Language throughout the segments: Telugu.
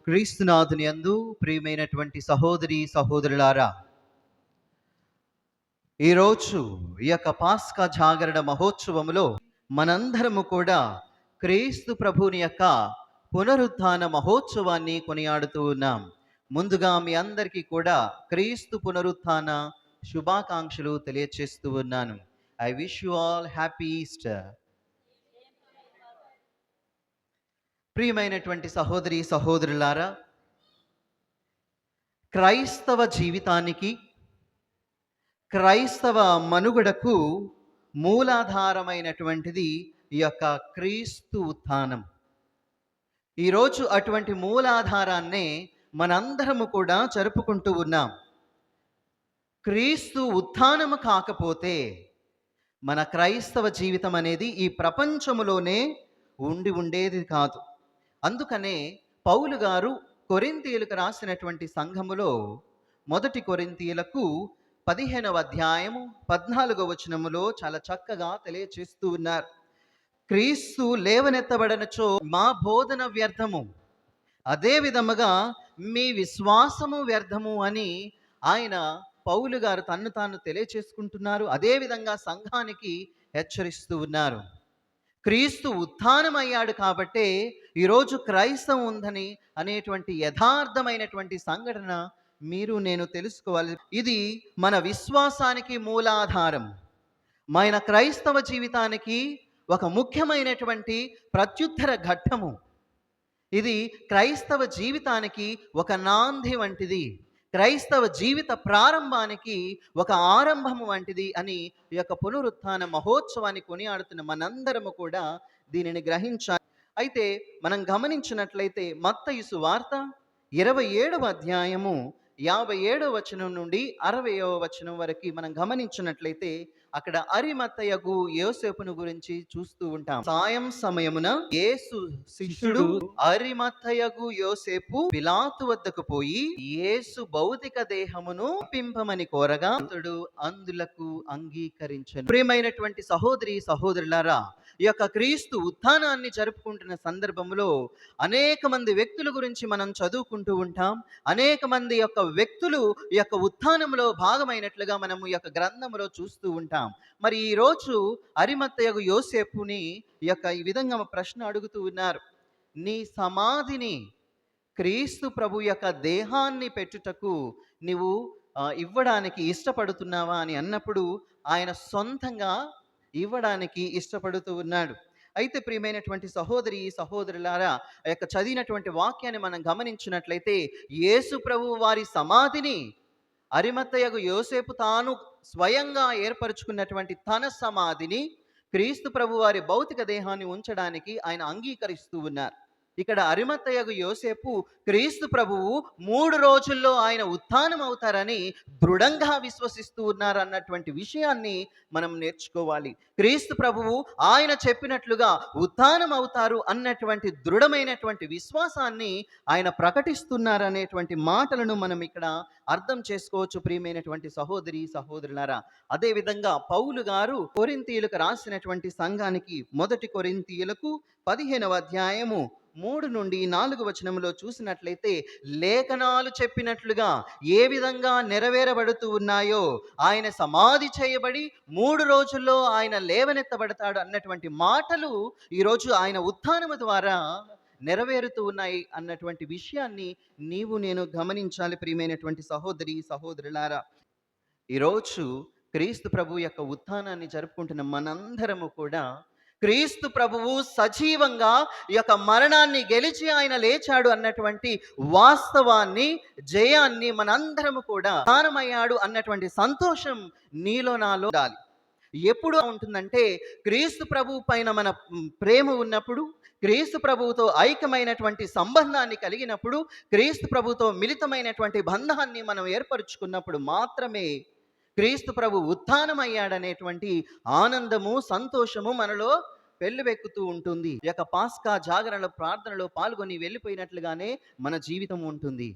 క్రీస్తునాథుని యందు ప్రియమైనటువంటి సహోదరి సహోదరులారా, ఈరోజు ఈ యొక్క పాస్కా జాగరణ మహోత్సవములో మనందరము కూడా క్రీస్తు ప్రభుని యొక్క పునరుత్థాన మహోత్సవాన్ని కొనియాడుతూ ఉన్నాం. ముందుగా మీ అందరికీ కూడా క్రీస్తు పునరుత్థాన శుభాకాంక్షలు తెలియచేస్తూ ఉన్నాను. I wish you all happy Easter. ప్రియమైనటువంటి సహోదరి సహోదరులారా, క్రైస్తవ జీవితానికి, క్రైస్తవ మనుగడకు మూలాధారమైనటువంటిది ఈ యొక్క క్రీస్తు ఉత్థానం. ఈరోజు అటువంటి మూలాధారాన్నే మనందరము కూడా జరుపుకుంటూ ఉన్నాం. క్రీస్తు ఉత్థానము కాకపోతే మన క్రైస్తవ జీవితం అనేది ఈ ప్రపంచములోనే ఉండేది కాదు. అందుకనే పౌలు గారు కొరింథీయులకు రాసినటువంటి సంఘములో 1 కొరింథీయులకు 15వ అధ్యాయము 14వ వచనములో చాలా చక్కగా తెలియచేస్తూ ఉన్నారు. క్రీస్తు లేవనెత్తబడనచో మా బోధన వ్యర్థము, అదే విధముగా మీ విశ్వాసము వ్యర్థము అని ఆయన పౌలు గారు తన్ను తాను తెలియచేసుకుంటున్నారు. అదేవిధంగా సంఘానికి హెచ్చరిస్తూ ఉన్నారు. క్రీస్తు ఉత్థానమయ్యాడు కాబట్టే ఈరోజు క్రైస్తవం ఉందని అనేటువంటి యథార్థమైనటువంటి సంఘటన మీరు నేను తెలుసుకోవాలి. ఇది మన విశ్వాసానికి మూలాధారం, మన క్రైస్తవ జీవితానికి ఒక ముఖ్యమైనటువంటి ప్రత్యుత్తర ఘట్టము. ఇది క్రైస్తవ జీవితానికి ఒక నాంది వంటిది, క్రైస్తవ జీవిత ప్రారంభానికి ఒక ఆరంభము వంటిది అని ఈ యొక్క పునరుత్థాన మహోత్సవాన్ని కొనియాడుతున్న మనందరము కూడా దీనిని గ్రహించాలి. అయితే మనం గమనించినట్లయితే మత్తయి సువార్త 27వ అధ్యాయము 57వ వచనం నుండి 60వ వచనం వరకు మనం గమనించినట్లయితే అక్కడ అరిమత్తయగు యోసేపును గురించి చూస్తూ ఉంటాం. సాయం సమయమున యేసు శిష్యుడు అరిమత్తయగు యోసేపు పిలాతు వద్దకు పోయి యేసు భౌతిక దేహమును పింపమని కోరగా అతడు అందులకు అంగీకరించెను. ప్రియమైనటువంటి సహోదరి సహోదరులారా, ఈ యొక్క క్రీస్తు ఉత్థానాన్ని జరుపుకుంటున్న సందర్భంలో అనేక మంది వ్యక్తుల గురించి మనం చదువుకుంటూ ఉంటాం. అనేక మంది యొక్క వ్యక్తులు ఈ యొక్క ఉత్థానంలో భాగమైనట్లుగా మనము ఈ యొక్క గ్రంథంలో చూస్తూ ఉంటాం. మరి ఈరోజు అరిమత్తయగు యోసేపుని ఈ విధంగా ప్రశ్న అడుగుతూ ఉన్నారు. నీ సమాధిని క్రీస్తు ప్రభు యొక్క దేహాన్ని పెట్టుటకు నీవు ఇవ్వడానికి ఇష్టపడుతున్నావా అని అన్నప్పుడు ఆయన సొంతంగా ఇవ్వడానికి ఇష్టపడుతూ ఉన్నాడు. అయితే ప్రియమైనటువంటి సహోదరి సహోదరులారా, ఆ యొక్క చదివినటువంటి వాక్యాన్ని మనం గమనించినట్లయితే యేసు ప్రభు వారి సమాధిని అరిమత్తయగు యోసేపు తాను స్వయంగా ఏర్పరచుకున్నటువంటి తన సమాధిని క్రీస్తు ప్రభు వారి భౌతిక దేహాన్ని ఉంచడానికి ఆయన అంగీకరిస్తూ ఉన్నారు. ఇక్కడ అరిమత్తయగు యోసేపు క్రీస్తు ప్రభువు 3 రోజుల్లో ఆయన ఉత్థానం అవుతారని దృఢంగా విశ్వసిస్తూ ఉన్నారు అన్నటువంటి విషయాన్ని మనం నేర్చుకోవాలి. క్రీస్తు ప్రభువు ఆయన చెప్పినట్లుగా ఉత్థానం అవుతారు అన్నటువంటి దృఢమైనటువంటి విశ్వాసాన్ని ఆయన ప్రకటిస్తున్నారు అనేటువంటి మాటలను మనం ఇక్కడ అర్థం చేసుకోవచ్చు. ప్రియమైనటువంటి సహోదరి సహోదరులారా, అదేవిధంగా పౌలు గారు కొరింథీయులకు రాసినటువంటి సంఘానికి 1 కొరింథీయులకు 15వ అధ్యాయము 3 నుండి 4 వచనంలో చూసినట్లయితే లేఖనాలు చెప్పినట్లుగా ఏ విధంగా నెరవేరబడుతూ ఉన్నాయో ఆయన సమాధి చేయబడి 3 రోజుల్లో ఆయన లేవనెత్తబడతాడు అన్నటువంటి మాటలు ఈరోజు ఆయన ఉత్థానము ద్వారా నెరవేరుతూ ఉన్నాయి అన్నటువంటి విషయాన్ని నీవు నేను గమనించాలి. ప్రియమైనటువంటి సహోదరి సహోదరులారా, ఈరోజు క్రీస్తు ప్రభు యొక్క ఉత్థానాన్ని జరుపుకుంటున్న మనందరము కూడా క్రీస్తు ప్రభువు సజీవంగా ఈ యొక్క మరణాన్ని గెలిచి ఆయన లేచాడు అన్నటువంటి వాస్తవాన్ని, జయాన్ని మనందరము కూడా ఉత్థానమయ్యాడు అన్నటువంటి సంతోషం నీలో నాలో ఉండాలి. ఎప్పుడు ఉంటుందంటే క్రీస్తు ప్రభు పైన మన ప్రేమ ఉన్నప్పుడు, క్రీస్తు ప్రభువుతో ఐక్యమైనటువంటి సంబంధాన్ని కలిగినప్పుడు, క్రీస్తు ప్రభుతో మిళితమైనటువంటి బంధాన్ని మనం ఏర్పరచుకున్నప్పుడు మాత్రమే క్రీస్తు ప్రభు ఉత్థానమయ్యాడనేటువంటి ఆనందము, సంతోషము మనలో పెళ్ళివెక్కుతూ ఉంటుంది. ఈ యొక్క పాస్కా జాగరణ ప్రార్థనలో పాల్గొని వెళ్ళిపోయినట్లుగానే మన జీవితం ఉంటుంది.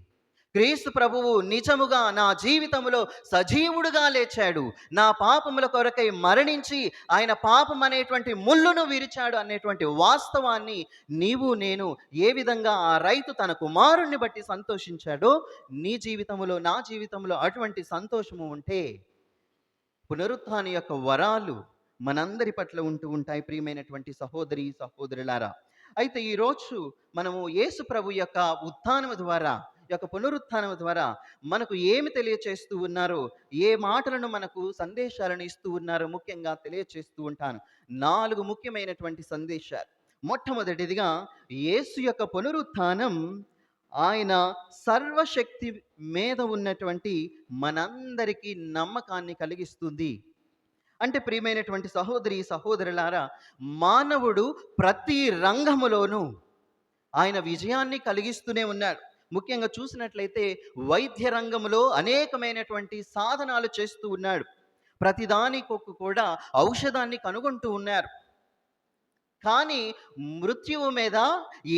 క్రీస్తు ప్రభువు నిజముగా నా జీవితంలో సజీవుడుగా లేచాడు, నా పాపముల కొరకై మరణించి ఆయన పాపం అనేటువంటి ముళ్ళును విరిచాడు అనేటువంటి వాస్తవాన్ని నీవు నేను ఏ విధంగా ఆ రైతు తన కుమారుణ్ణి బట్టి సంతోషించాడో నీ జీవితంలో నా జీవితంలో అటువంటి సంతోషము ఉంటే పునరుత్థానం యొక్క వరాలు మనందరి పట్ల ఉంటూ ఉంటాయి. ప్రియమైనటువంటి సహోదరి సహోదరులారా, అయితే ఈరోజు మనము యేసు ప్రభు యొక్క ఉత్థానం ద్వారా, యొక్క పునరుత్థానం ద్వారా మనకు ఏమి తెలియచేస్తూ ఉన్నారో, ఏ మాటలను మనకు సందేశాలను ఇస్తూ ఉన్నారో ముఖ్యంగా తెలియచేస్తూ ఉంటాను. 4 ముఖ్యమైనటువంటి సందేశాలు. మొట్టమొదటిదిగా యేసు యొక్క పునరుత్థానం ఆయన సర్వశక్తి మీద ఉన్నటువంటి మనందరికీ నమ్మకాన్ని కలిగిస్తుంది. అంటే ప్రియమైనటువంటి సహోదరి సహోదరులారా, మానవుడు ప్రతి రంగములోనూ ఆయన విజయాన్ని కలిగిస్తూనే ఉన్నాడు. ముఖ్యంగా చూసినట్లయితే వైద్య రంగంలో అనేకమైనటువంటి సాధనాలు చేస్తూ ఉన్నాడు. ప్రతిదానికి కూడా ఔషధాన్ని కనుగొంటూ ఉన్నారు. కానీ మృత్యువు మీద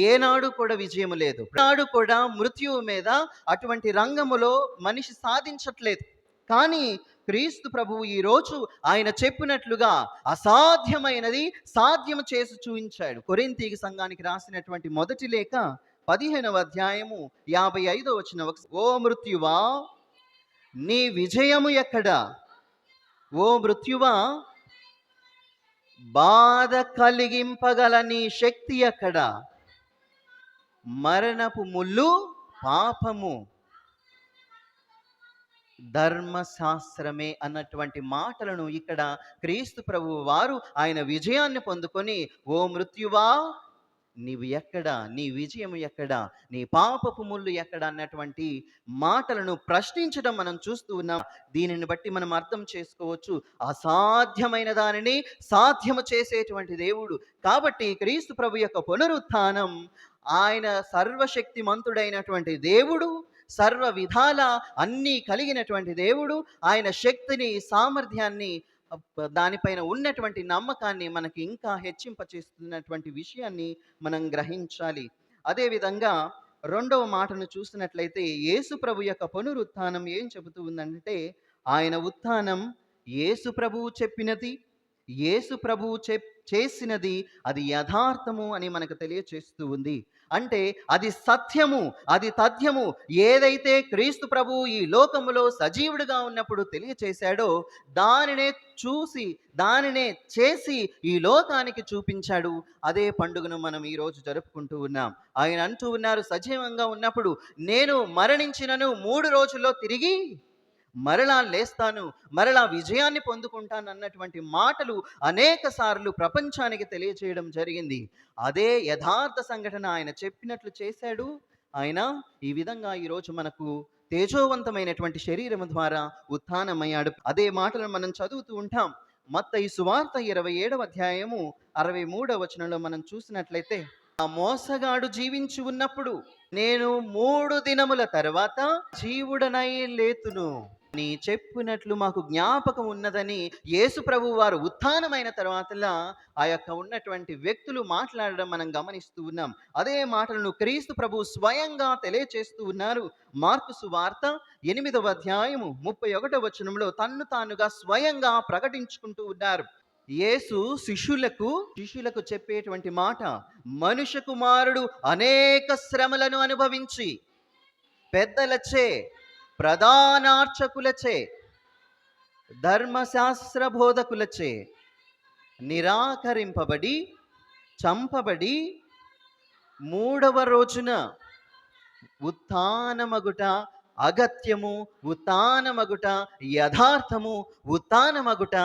ఏనాడు కూడా విజయం లేదు. ఏనాడు కూడా మృత్యువు మీద అటువంటి రంగములో మనిషి సాధించట్లేదు. కానీ క్రీస్తు ప్రభువు ఈరోజు ఆయన చెప్పినట్లుగా అసాధ్యమైనది సాధ్యము చేసి చూపించాడు. కొరింథీ సంఘానికి రాసినటువంటి మొదటి లేఖ 15వ అధ్యాయము 55వ వచనం. ఓ మృత్యువా నీ విజయము ఎక్కడా? ఓ మృత్యువా బాధ కలిగింపగల నీ శక్తి ఎక్కడ? మరణపు ముళ్ళు పాపము, ధర్మశాస్త్రమే అన్నటువంటి మాటలను ఇక్కడ క్రీస్తు ప్రభువు వారు ఆయన విజయాన్ని పొందుకొని, ఓ మృత్యువా నీవు ఎక్కడా, నీ విజయం ఎక్కడా, నీ పాపపు ముళ్ళు ఎక్కడ అన్నటువంటి మాటలను ప్రశ్నించడం మనం చూస్తూ ఉన్నాం. దీనిని బట్టి మనం అర్థం చేసుకోవచ్చు, అసాధ్యమైన దానిని సాధ్యము చేసేటువంటి దేవుడు. కాబట్టి క్రీస్తు ప్రభు యొక్క పునరుత్థానం, ఆయన సర్వశక్తిమంతుడైనటువంటి దేవుడు, సర్వ విధాల అన్నీ కలిగినటువంటి దేవుడు, ఆయన శక్తిని సామర్థ్యాన్ని దానిపైన ఉన్నటువంటి నమ్మకాన్ని మనకి ఇంకా హెచ్చింపచేస్తున్నటువంటి విషయాన్ని మనం గ్రహించాలి. అదేవిధంగా రెండవ మాటను చూసినట్లయితే యేసు ప్రభు యొక్క పునరుత్థానం ఏం చెబుతూ ఉందంటే, ఆయన ఉత్థానం యేసు ప్రభువు చెప్పినది, యేసు ప్రభువు చేసినది అది యథార్థము అని మనకు తెలియచేస్తూ ఉంది. అంటే అది సత్యము, అది తథ్యము. ఏదైతే క్రీస్తు ప్రభువు ఈ లోకములో సజీవుడిగా ఉన్నప్పుడు తెలియచేశాడో దానినే చూసి, దానినే చేసి ఈ లోకానికి చూపించాడు. అదే పండుగను మనం ఈరోజు జరుపుకుంటూ ఉన్నాం. ఆయన అంటూ ఉన్నారు, సజీవంగా ఉన్నప్పుడు నేను మరణించినను 3 రోజుల్లో తిరిగి మరలా లేస్తాను, మరలా విజయాన్ని పొందుకుంటాను అన్నటువంటి మాటలు అనేక సార్లు ప్రపంచానికి తెలియచేయడం జరిగింది. అదే యథార్థ సంఘటన ఆయన చెప్పినట్లు చేశాడు. ఆయన ఈ విధంగా ఈరోజు మనకు తేజోవంతమైనటువంటి శరీరం ద్వారా ఉత్థానమయ్యాడు. అదే మాటలను మనం చదువుతూ ఉంటాం. మత్తయి సువార్త 27వ అధ్యాయము 63వ వచనంలో మనం చూసినట్లయితే, ఆ మోసగాడు జీవించి ఉన్నప్పుడు నేను 3 దినముల తర్వాత జీవుడనై లేతును నీ చెప్పినట్లు మాకు జ్ఞాపకం ఉన్నదని యేసు ప్రభు వారు ఉత్థానమైన తర్వాతలా ఆ యొక్క ఉన్నటువంటి వ్యక్తులు మాట్లాడడం మనం గమనిస్తూ ఉన్నాం. అదే మాటలను క్రీస్తు ప్రభు స్వయంగా తెలియచేస్తూ ఉన్నారు. మార్కు సువార్త 8వ అధ్యాయము 31వ వచనంలో తన్ను తానుగా స్వయంగా ప్రకటించుకుంటూ ఉన్నారు. యేసు శిష్యులకు చెప్పేటువంటి మాట, మనుష్య కుమారుడు అనేక శ్రమలను అనుభవించి పెద్దలచే, ప్రధానార్చకులచే, ధర్మశాస్త్ర బోధకులచే నిరాకరింపబడి చంపబడి 3వ రోజున ఉత్థానమగుట అగత్యము, ఉత్థానమగుట యథార్థము, ఉత్థానమగుట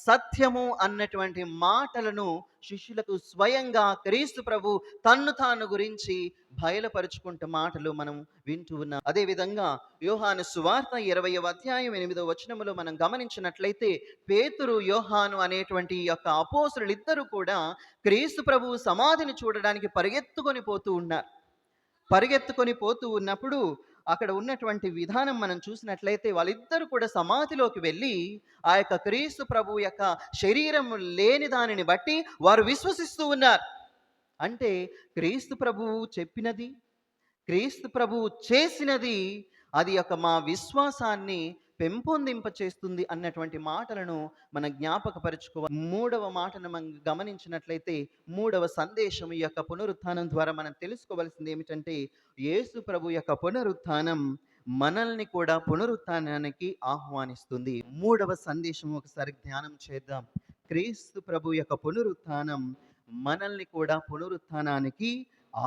సత్యము అన్నటువంటి మాటలను శిష్యులకు స్వయంగా క్రీస్తు ప్రభు తన్ను తాను గురించి బయలుపరుచుకుంటూ మాటలు మనం వింటూ ఉన్నాం. అదేవిధంగా యోహాను సువార్త 20వ అధ్యాయం 8వ వచనములో మనం గమనించినట్లయితే పేతురు, యోహాను అనేటువంటి యొక్క అపోస్తలులు ఇద్దరు కూడా క్రీస్తు ప్రభు సమాధిని చూడడానికి పరిగెత్తుకొని పోతూ ఉన్నప్పుడు అక్కడ ఉన్నటువంటి విధానం మనం చూసినట్లయితే వాళ్ళిద్దరూ కూడా సమాధిలోకి వెళ్ళి ఆ యొక్క క్రీస్తు ప్రభు యొక్క శరీరం లేని దానిని బట్టి వారు విశ్వసిస్తూ ఉన్నారు. అంటే క్రీస్తు ప్రభువు చెప్పినది, క్రీస్తు ప్రభువు చేసినది అది యొక్క మా విశ్వాసాన్ని పెంపొందింప చేస్తుంది అన్నటువంటి మాటలను మనం జ్ఞాపకపరుచుకోవాలి. మూడవ మాటను మనం గమనించినట్లయితే, మూడవ సందేశం ఈ యొక్క పునరుత్థానం ద్వారా మనం తెలుసుకోవాల్సింది ఏమిటంటే, యేసు ప్రభు యొక్క పునరుత్థానం మనల్ని కూడా పునరుత్థానానికి ఆహ్వానిస్తుంది. మూడవ సందేశం ఒకసారి ధ్యానం చేద్దాం. క్రీస్తు ప్రభు యొక్క పునరుత్థానం మనల్ని కూడా పునరుత్థానానికి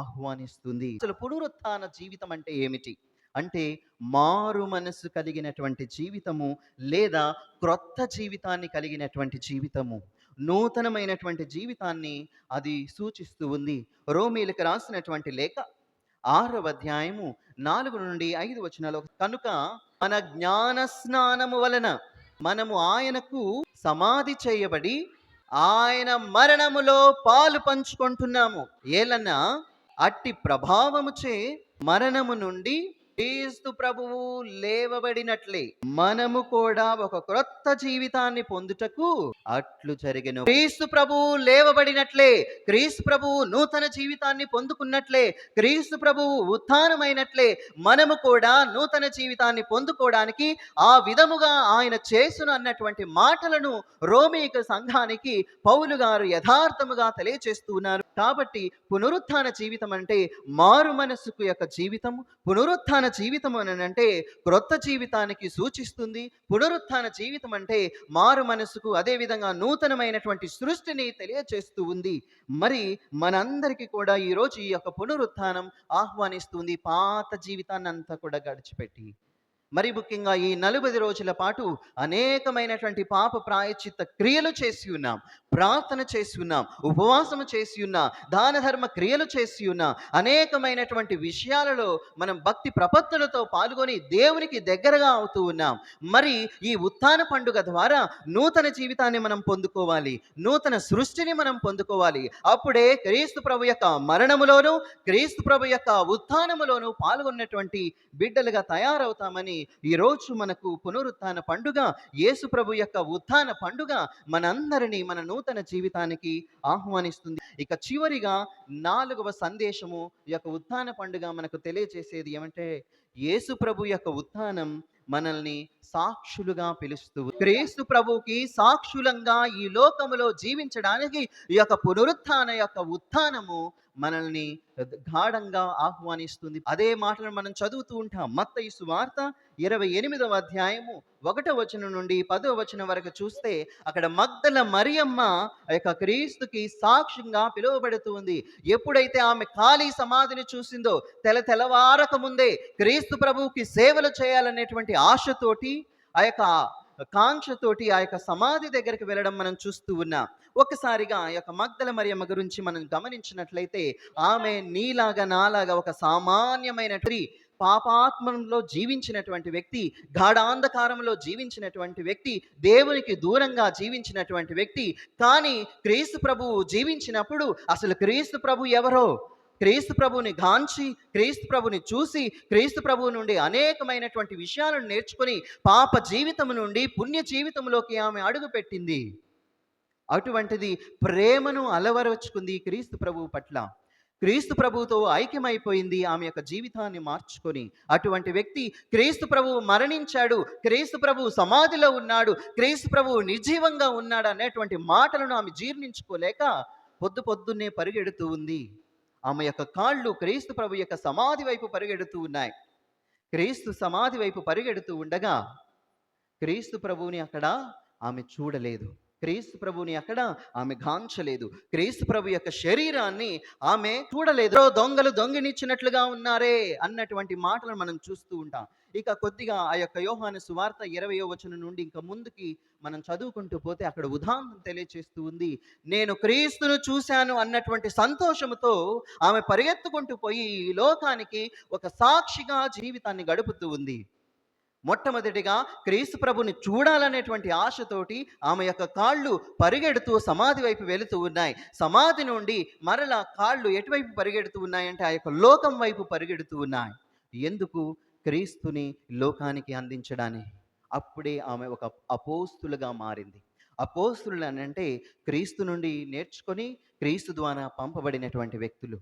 ఆహ్వానిస్తుంది. అసలు పునరుత్థాన జీవితం అంటే ఏమిటి అంటే, మారు మనసు కలిగినటువంటి జీవితము, లేదా క్రొత్త జీవితాన్ని కలిగినటువంటి జీవితము, నూతనమైనటువంటి జీవితాన్ని అది సూచిస్తూ ఉంది. రోమీలకు రాసినటువంటి లేఖ 6వ అధ్యాయము 4 నుండి 5 వచనాలు, కనుక మన జ్ఞాన స్నానము వలన మనము ఆయనకు సమాధి చేయబడి ఆయన మరణములో పాలు పంచుకుంటున్నాము. ఏలన్నా అట్టి ప్రభావముచే మరణము నుండి క్రీస్తు ప్రభువు లేవబడినట్లే మనము కూడా ఒక క్రొత్త జీవితాన్ని పొందుటకు అట్లు జరిగెను. క్రీస్తు ప్రభువు లేవబడినట్లే, క్రీస్తు ప్రభువు నూతన జీవితాన్ని పొందుకున్నట్లే, క్రీస్తు ప్రభువు ఉత్థానమైనట్లే మనము కూడా నూతన జీవితాన్ని పొందుకోవడానికి ఆ విధముగా ఆయన చేసును అన్నటువంటి మాటలను రోమీక సంఘానికి పౌలు గారు యథార్థముగా తెలియచేస్తూ ఉన్నారు. కాబట్టి పునరుత్థాన జీవితం అంటే మారు మనసుకు యొక్క జీవితం. పునరుత్థాన జీవితం అని అంటే క్రొత్త జీవితానికి సూచిస్తుంది. పునరుత్థాన జీవితం అంటే మారు మనసుకు, అదేవిధంగా నూతనమైనటువంటి సృష్టిని తెలియచేస్తూ ఉంది. మరి మనందరికీ కూడా ఈరోజు ఈ యొక్క పునరుత్థానం ఆహ్వానిస్తుంది, పాత జీవితాన్ని అంతా కూడా గడిచిపెట్టి. మరి ముఖ్యంగా ఈ 40 రోజుల పాటు అనేకమైనటువంటి పాప ప్రాయశ్చిత్త క్రియలు చేసి ఉన్నాం, ప్రార్థన చేసి ఉన్నాం, ఉపవాసము చేసి ఉన్నాం, దాన ధర్మ క్రియలు చేసి ఉన్నాం. అనేకమైనటువంటి విషయాలలో మనం భక్తి ప్రపత్తులతో పాల్గొని దేవునికి దగ్గరగా అవుతూ ఉన్నాం. మరి ఈ ఉత్థాన పండుగ ద్వారా నూతన జీవితాన్ని మనం పొందుకోవాలి, నూతన సృష్టిని మనం పొందుకోవాలి. అప్పుడే క్రీస్తు ప్రభు యొక్క మరణములోను, క్రీస్తు ప్రభు యొక్క ఉత్థానములోను పాల్గొన్నటువంటి బిడ్డలుగా తయారవుతామని ఈరోజు మనకు పునరుత్థాన పండుగ, యేసు ప్రభు యొక్క ఉత్థాన పండుగ మనందరినీ మన నూతన జీవితానికి ఆహ్వానిస్తుంది. ఇక చివరిగా 4వ సందేశము ఈ యొక్క ఉత్థాన పండుగ మనకు తెలియజేసేది ఏమంటే, యేసు ప్రభు యొక్క ఉత్థానం మనల్ని సాక్షులుగా పిలుస్తూ, క్రీస్తు ప్రభువుకి సాక్షులంగా ఈ లోకములో జీవించడానికి ఈ యొక్క పునరుత్థాన యొక్క ఉత్థానము మనల్ని గాఢంగా ఆహ్వానిస్తుంది. అదే మాటలను మనం చదువుతూ ఉంటాం. మత్తయి సువార్త 28వ అధ్యాయము 1వ వచనం నుండి 10వ వచనం వరకు చూస్తే, అక్కడ మగ్దల మరియమ్మ ఆ యొక్క క్రీస్తుకి సాక్ష్యంగా పిలువబడుతూ ఉంది. ఎప్పుడైతే ఆమె ఖాళీ సమాధిని చూసిందో, తెల్లవారక ముందే క్రీస్తు ప్రభువుకి సేవలు చేయాలనేటువంటి ఆశతోటి, ఆ యొక్క కాంక్షతోటి ఆ యొక్క సమాధి దగ్గరికి వెళ్ళడం మనం చూస్తూ ఉన్నాం. ఒక్కసారిగా ఆ యొక్క మగ్దల మరియమ్మ గురించి మనం గమనించినట్లయితే, ఆమె నీలాగా నాలాగా ఒక సామాన్యమైన పాపాత్మంలో జీవించినటువంటి వ్యక్తి, గాఢాంధకారంలో జీవించినటువంటి వ్యక్తి, దేవునికి దూరంగా జీవించినటువంటి వ్యక్తి. కానీ క్రీస్తు ప్రభువు జీవించినప్పుడు అసలు క్రీస్తు ప్రభు ఎవరో, క్రీస్తు ప్రభువుని గాంచి, క్రీస్తు ప్రభుని చూసి, క్రీస్తు ప్రభువు నుండి అనేకమైనటువంటి విషయాలను నేర్చుకొని పాప జీవితం నుండి పుణ్య జీవితంలోకి ఆమె అడుగుపెట్టింది. అటువంటిది ప్రేమను అలవరచుకుంది క్రీస్తు ప్రభువు పట్ల. క్రీస్తు ప్రభువుతో ఐక్యమైపోయింది ఆమె యొక్క జీవితాన్ని మార్చుకొని. అటువంటి వ్యక్తి క్రీస్తు ప్రభువు మరణించాడు, క్రీస్తు ప్రభువు సమాధిలో ఉన్నాడు, క్రీస్తు ప్రభువు నిర్జీవంగా ఉన్నాడు అనేటువంటి మాటలను ఆమె జీర్ణించుకోలేక పొద్దున్నే పరిగెడుతూ ఉంది. ఆమె యొక్క కాళ్ళు క్రీస్తు ప్రభు యొక్క సమాధి వైపు పరిగెడుతూ ఉన్నాయి. క్రీస్తు సమాధి వైపు పరిగెడుతూ ఉండగా క్రీస్తు ప్రభువుని అక్కడ ఆమె చూడలేదు, క్రీస్తు ప్రభువుని అక్కడ ఆమె గాంచలేదు, క్రీస్తు ప్రభు యొక్క శరీరాన్ని ఆమె చూడలేదు. దొంగలు దొంగిలించినట్లుగా ఉన్నారే అన్నటువంటి మాటలను మనం చూస్తూ ఉంటాం. ఇక కొద్దిగా ఆ యొక్క యోహాను సువార్త 20వ వచనం నుండి ఇంకా ముందుకి మనం చదువుకుంటూ పోతే అక్కడ ఉదాహరణ తెలియచేస్తూ ఉంది. నేను క్రీస్తును చూశాను అన్నటువంటి సంతోషముతో ఆమె పరిగెత్తుకుంటూ పోయి ఈ లోకానికి ఒక సాక్షిగా జీవితాన్ని గడుపుతూ ఉంది. మొట్టమొదటిగా క్రీస్తు ప్రభుని చూడాలనేటువంటి ఆశతోటి ఆమె యొక్క కాళ్ళు పరిగెడుతూ సమాధి వైపు వెళుతూ ఉన్నాయి. సమాధి నుండి మరలా కాళ్ళు ఎటువైపు పరిగెడుతూ ఉన్నాయంటే ఆ యొక్క లోకం వైపు పరిగెడుతూ ఉన్నాయి. ఎందుకు? క్రీస్తుని లోకానికి అందించడానికి. అప్పుడే ఆమె ఒక అపోస్తులుగా మారింది. అపోస్తులు అని అంటే క్రీస్తు నుండి నేర్చుకొని క్రీస్తు ద్వారా పంపబడినటువంటి వ్యక్తులు.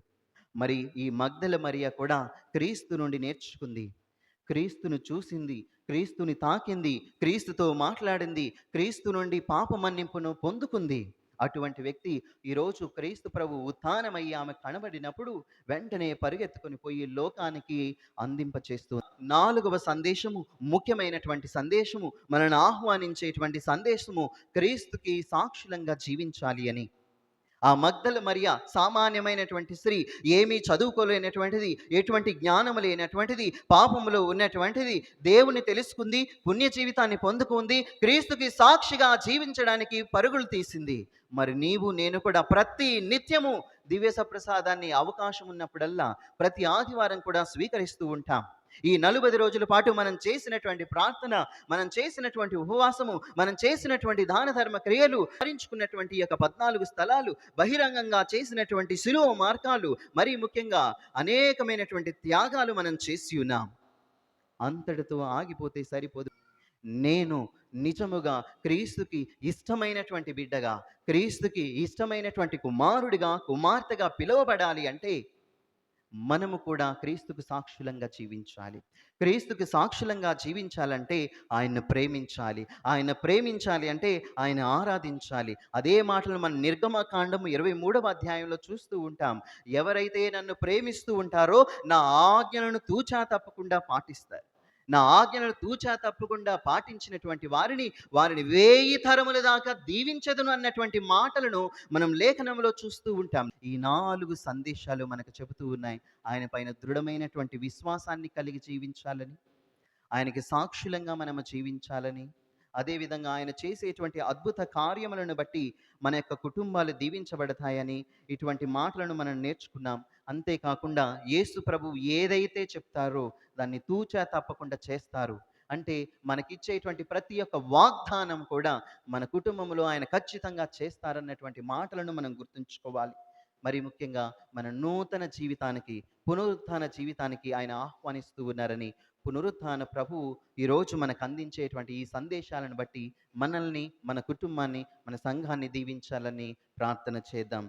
మరి ఈ మగ్దల మరియ కూడా క్రీస్తు నుండి నేర్చుకుంది. క్రీస్తును చూసింది, క్రీస్తుని తాకింది, క్రీస్తుతో మాట్లాడింది, క్రీస్తు నుండి పాప మన్నింపును పొందుకుంది. అటువంటి వ్యక్తి ఈరోజు క్రీస్తు ప్రభు ఉత్థానమయ్యి ఆమె కనబడినప్పుడు వెంటనే పరిగెత్తుకొని పోయి లోకానికి అందింపచేస్తూ, నాలుగవ సందేశము, ముఖ్యమైనటువంటి సందేశము, మనల్ని ఆహ్వానించేటువంటి సందేశము, క్రీస్తుకి సాక్షులంగా జీవించాలి అని. ఆ మగ్దల మరియ సామాన్యమైనటువంటి స్త్రీ, ఏమీ చదువుకోలేనటువంటిది, ఎటువంటి జ్ఞానము లేనటువంటిది, పాపములో ఉన్నటువంటిది, దేవుని తెలుసుకుంది, పుణ్య జీవితాన్ని పొందుకుంది, క్రీస్తుకి సాక్షిగా జీవించడానికి పరుగులు తీసింది. మరి నీవు నేను కూడా ప్రతి నిత్యము దివ్య సప్రసాదాన్ని అవకాశం ఉన్నప్పుడల్లా ప్రతి ఆదివారం కూడా స్వీకరిస్తూ ఉంటాం. ఈ 40 రోజుల పాటు మనం చేసినటువంటి ప్రార్థన, మనం చేసినటువంటి ఉపవాసము, మనం చేసినటువంటి దాన ధర్మ క్రియలు, స్మరించుకున్నటువంటి యొక్క 14 స్థలాలు, బహిరంగంగా చేసినటువంటి శిలువ మార్గాలు, మరీ ముఖ్యంగా అనేకమైనటువంటి త్యాగాలు మనం చేసి ఉన్నాం. అంతటితో ఆగిపోతే సరిపోదు. నేను నిజముగా క్రీస్తుకి ఇష్టమైనటువంటి బిడ్డగా, క్రీస్తుకి ఇష్టమైనటువంటి కుమారుడిగా, కుమార్తెగా పిలువబడాలి అంటే మనము కూడా క్రీస్తుకు సాక్షులంగా జీవించాలి. క్రీస్తుకి సాక్షులంగా జీవించాలంటే ఆయన్ను ప్రేమించాలి. ఆయన ప్రేమించాలి అంటే ఆయన ఆరాధించాలి. అదే మాటలు మనం నిర్గమకాండము 23వ అధ్యాయంలో చూస్తూ ఉంటాం. ఎవరైతే నన్ను ప్రేమిస్తూ ఉంటారో నా ఆజ్ఞలను తూచా తప్పకుండా పాటిస్తారు. నా ఆజ్ఞలను తూచా తప్పకుండా పాటించినటువంటి వారిని 1000 తరముల దాకా దీవించదును అన్నటువంటి మాటలను మనం లేఖనంలో చూస్తూ ఉంటాం. ఈ 4 సందేశాలు మనకు చెబుతూ ఉన్నాయి. ఆయన పైన దృఢమైనటువంటి విశ్వాసాన్ని కలిగి జీవించాలని, ఆయనకి సాక్షులంగా మనము జీవించాలని, అదేవిధంగా ఆయన చేసేటువంటి అద్భుత కార్యములను బట్టి మన యొక్క కుటుంబాలు దీవించబడతాయని ఇటువంటి మాటలను మనం నేర్చుకున్నాం. అంతేకాకుండా యేసు ప్రభువు ఏదైతే చెప్తారో దాన్ని తూచా తప్పకుండా చేస్తారు. అంటే మనకిచ్చేటువంటి ప్రతి ఒక్క వాగ్దానం కూడా మన కుటుంబంలో ఆయన ఖచ్చితంగా చేస్తారన్నటువంటి మాటలను మనం గుర్తుంచుకోవాలి. మరి ముఖ్యంగా మన నూతన జీవితానికి, పునరుత్థాన జీవితానికి ఆయన ఆహ్వానిస్తూ ఉన్నారని, పునరుత్థాన ప్రభువు ఈరోజు మనకు అందించేటువంటి ఈ సందేశాలను బట్టి మనల్ని, మన కుటుంబాన్ని, మన సంఘాన్ని దీవించాలని ప్రార్థన చేద్దాం.